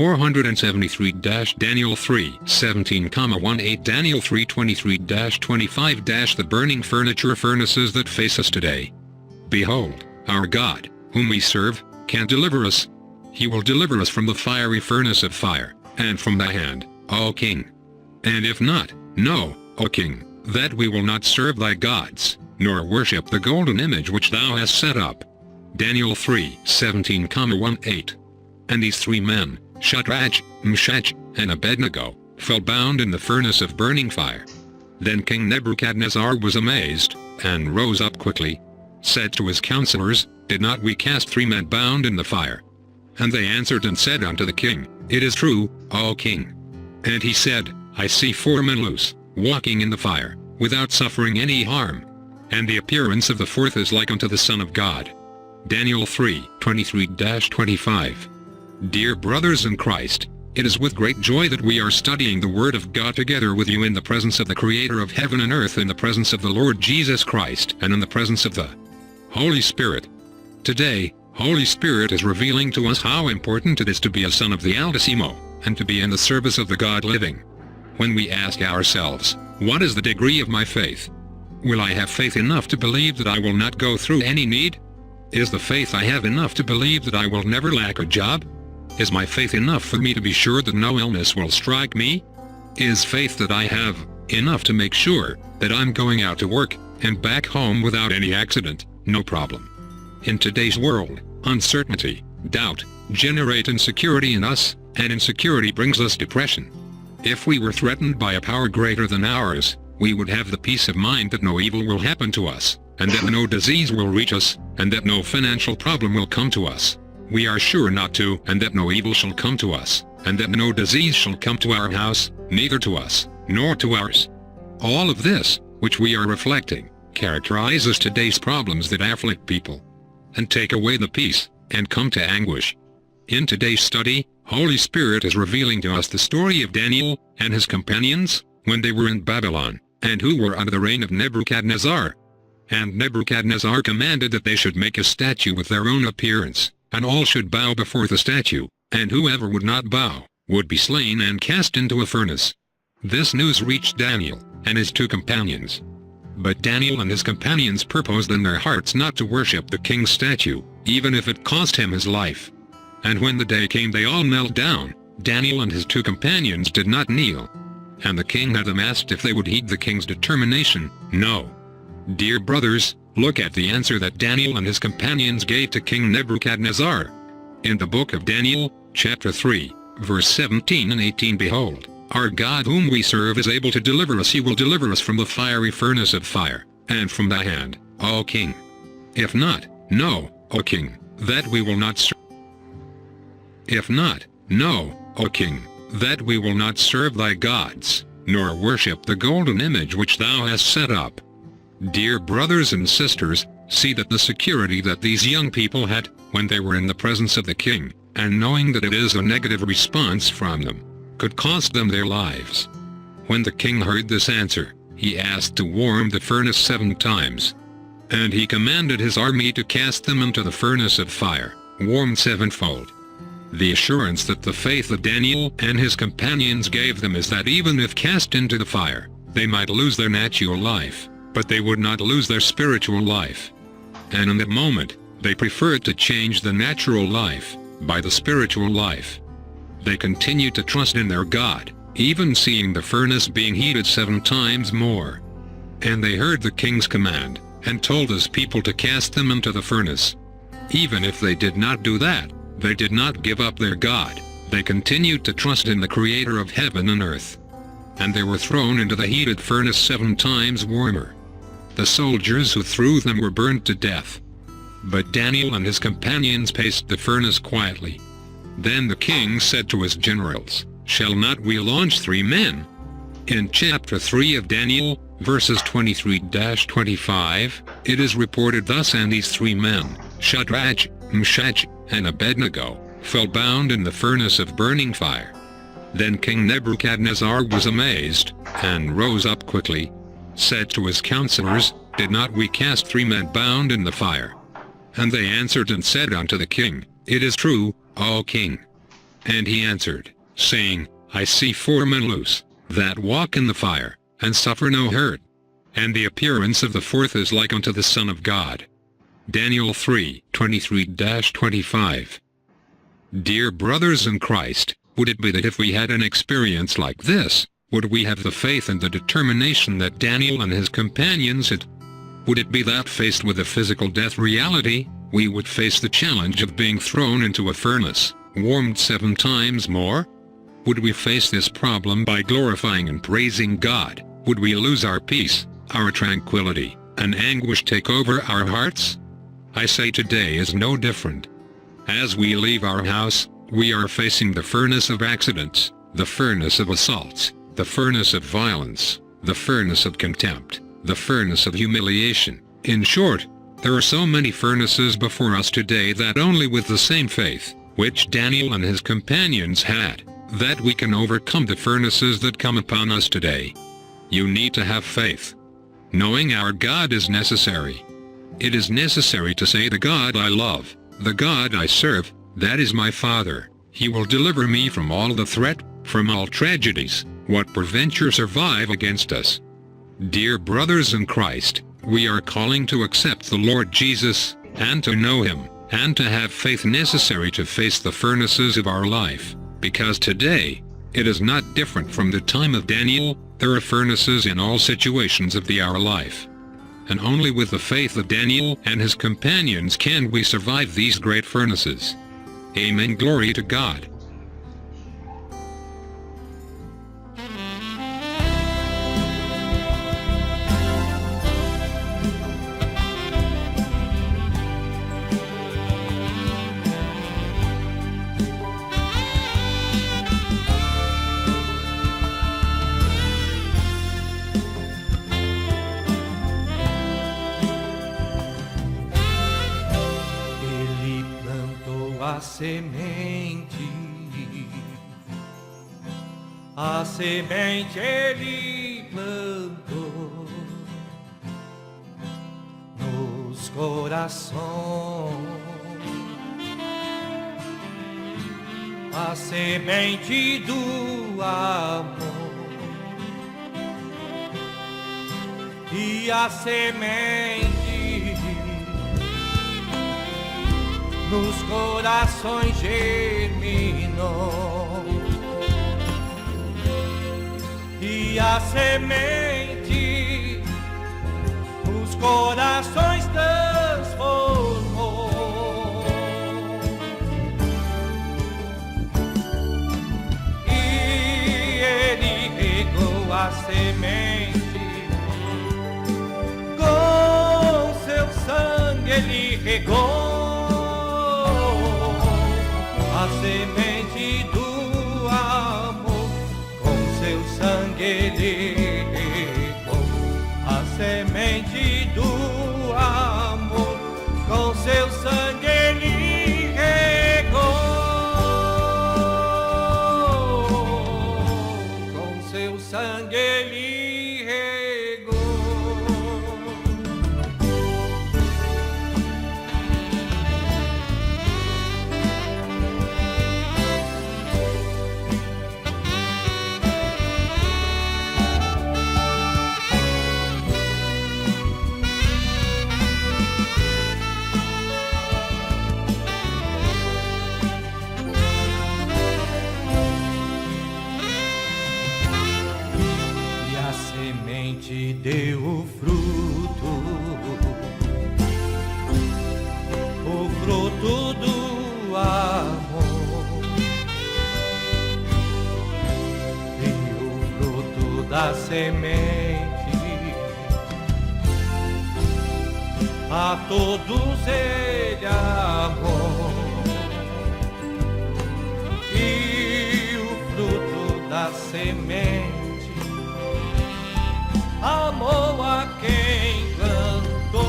473 Daniel 3:17,18 Daniel 3:23-25 The burning furnaces that face us today. Behold, our God, whom we serve, can deliver us. He will deliver us from the fiery furnace of fire, and from thy hand, O king. And if not, know, O king, that we will not serve thy gods, nor worship the golden image which thou hast set up. Daniel 3:17,18 And these three men, Shadrach, Meshach, and Abednego, fell bound in the furnace of burning fire. Then King Nebuchadnezzar was amazed, and rose up quickly, said to his counselors, Did not we cast three men bound in the fire? And they answered and said unto the king, It is true, O king. And he said, I see four men loose, walking in the fire, without suffering any harm. And the appearance of the fourth is like unto the Son of God. Daniel 3:23-25 Dear brothers in Christ, it is with great joy that we are studying the Word of God together with you in the presence of the Creator of heaven and earth, in the presence of the Lord Jesus Christ, and in the presence of the Holy Spirit. Today, Holy Spirit is revealing to us how important it is to be a son of the Altissimo, and to be in the service of the God living. When we ask ourselves, what is the degree of my faith? Will I have faith enough to believe that I will not go through any need? Is the faith I have enough to believe that I will never lack a job? Is my faith enough for me to be sure that no illness will strike me? Is faith that I have enough to make sure that I'm going out to work and back home without any accident, no problem? In today's world, uncertainty, doubt, generate insecurity in us, and insecurity brings us depression. If we were threatened by a power greater than ours, we would have the peace of mind that no evil will happen to us, and that no disease will reach us, and that no financial problem will come to us. We are sure not to, and that no evil shall come to us, and that no disease shall come to our house, neither to us, nor to ours. All of this, which we are reflecting, characterizes today's problems that afflict people, and take away the peace, and come to anguish. In today's study, Holy Spirit is revealing to us the story of Daniel and his companions, when they were in Babylon, and who were under the reign of Nebuchadnezzar. And Nebuchadnezzar commanded that they should make a statue with their own appearance, and all should bow before the statue, and whoever would not bow, would be slain and cast into a furnace. This news reached Daniel, and his two companions. But Daniel and his companions purposed in their hearts not to worship the king's statue, even if it cost him his life. And when the day came they all knelt down. Daniel and his two companions did not kneel. And the king had them asked if they would heed the king's determination. No. Dear brothers, look at the answer that Daniel and his companions gave to King Nebuchadnezzar. In the book of Daniel, chapter 3, verse 17 and 18 Behold, our God whom we serve is able to deliver us. He will deliver us from the fiery furnace of fire, and from thy hand, O king. If not, know, O king, that we will not serve. If not, know, O king, that we will not serve thy gods, nor worship the golden image which thou hast set up. Dear brothers and sisters, see that the security that these young people had, when they were in the presence of the king, and knowing that it is a negative response from them, could cost them their lives. When the king heard this answer, he asked to warm the furnace 7 times. And he commanded his army to cast them into the furnace of fire, warmed 7-fold. The assurance that the faith of Daniel and his companions gave them is that even if cast into the fire, they might lose their natural life, but they would not lose their spiritual life. And in that moment, they preferred to change the natural life by the spiritual life. They continued to trust in their God, even seeing the furnace being heated 7 times more. And they heard the king's command, and told his people to cast them into the furnace. Even if they did not do that, they did not give up their God. They continued to trust in the Creator of heaven and earth. And they were thrown into the heated furnace 7 times warmer. The soldiers who threw them were burned to death. But Daniel and his companions paced the furnace quietly. Then the king said to his generals, Shall not we launch 3 men? In chapter 3 of Daniel, verses 23-25, it is reported thus, And these 3 men, Shadrach, Meshach, and Abednego, fell bound in the furnace of burning fire. Then King Nebuchadnezzar was amazed, and rose up quickly, said to his counselors, Did not we cast 3 men bound in the fire? And they answered and said unto the king, It is true, O king. And he answered, saying, I see 4 men loose, that walk in the fire, and suffer no hurt. And the appearance of the 4th is like unto the Son of God. Daniel 3:23-25. Dear brothers in Christ, would it be that if we had an experience like this, would we have the faith and the determination that Daniel and his companions had? Would it be that faced with a physical death reality, we would face the challenge of being thrown into a furnace, warmed 7 times more? Would we face this problem by glorifying and praising God? Would we lose our peace, our tranquility, and anguish take over our hearts? I say today is no different. As we leave our house, we are facing the furnace of accidents, the furnace of assaults, the furnace of violence, the furnace of contempt, the furnace of humiliation. In short, there are so many furnaces before us today that only with the same faith, which Daniel and his companions had, that we can overcome the furnaces that come upon us today. You need to have faith. Knowing our God is necessary. It is necessary to say, the God I love, the God I serve, that is my Father. He will deliver me from all the threat, from all tragedies, what peradventure survive against us. Dear brothers in Christ, we are calling to accept the Lord Jesus, and to know Him, and to have faith necessary to face the furnaces of our life, because today, it is not different from the time of Daniel. There are furnaces in all situations of our life. And only with the faith of Daniel and his companions can we survive these great furnaces. Amen. Glory to God. A semente ele plantou nos corações, a semente do amor e a semente nos corações germinou. E a semente os corações transformou. E ele regou a semente com seu sangue, ele regou a semente do amor. Seu sangue ele regou a semente do amor, com seu sangue ele regou, com seu sangue ele regou. Deu o fruto do amor, e o fruto da semente, a todos ele amou, e o fruto da semente amou a quem plantou,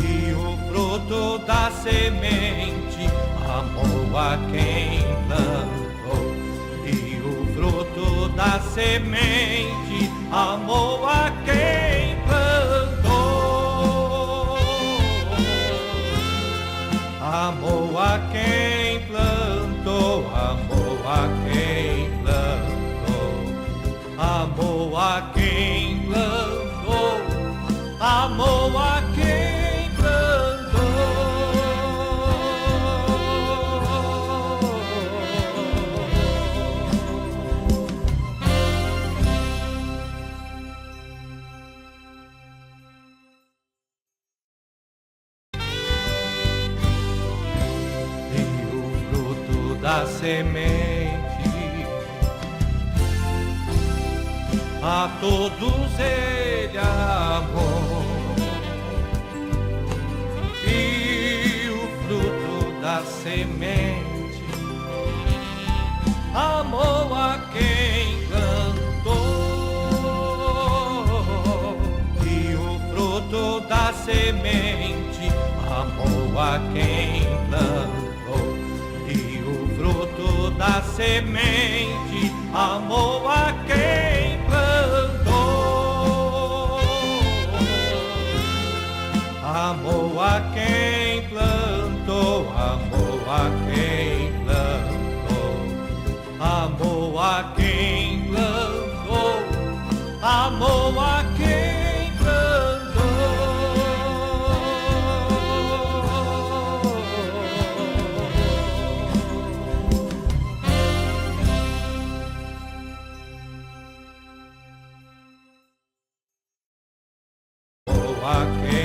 e o fruto da semente amou a quem plantou, e o fruto da semente amou a quem plantou, amou a quem a quem plantou, amou a quem plantou. E o fruto da semente a todos ele amou, e o fruto da semente amou a quem cantou, e o fruto da semente amou a quem plantou, e o fruto da semente amou a quem plantou, amou a quem plantou, amou a quem plantou, amou a quem plantou, amou a quem plantou. A quem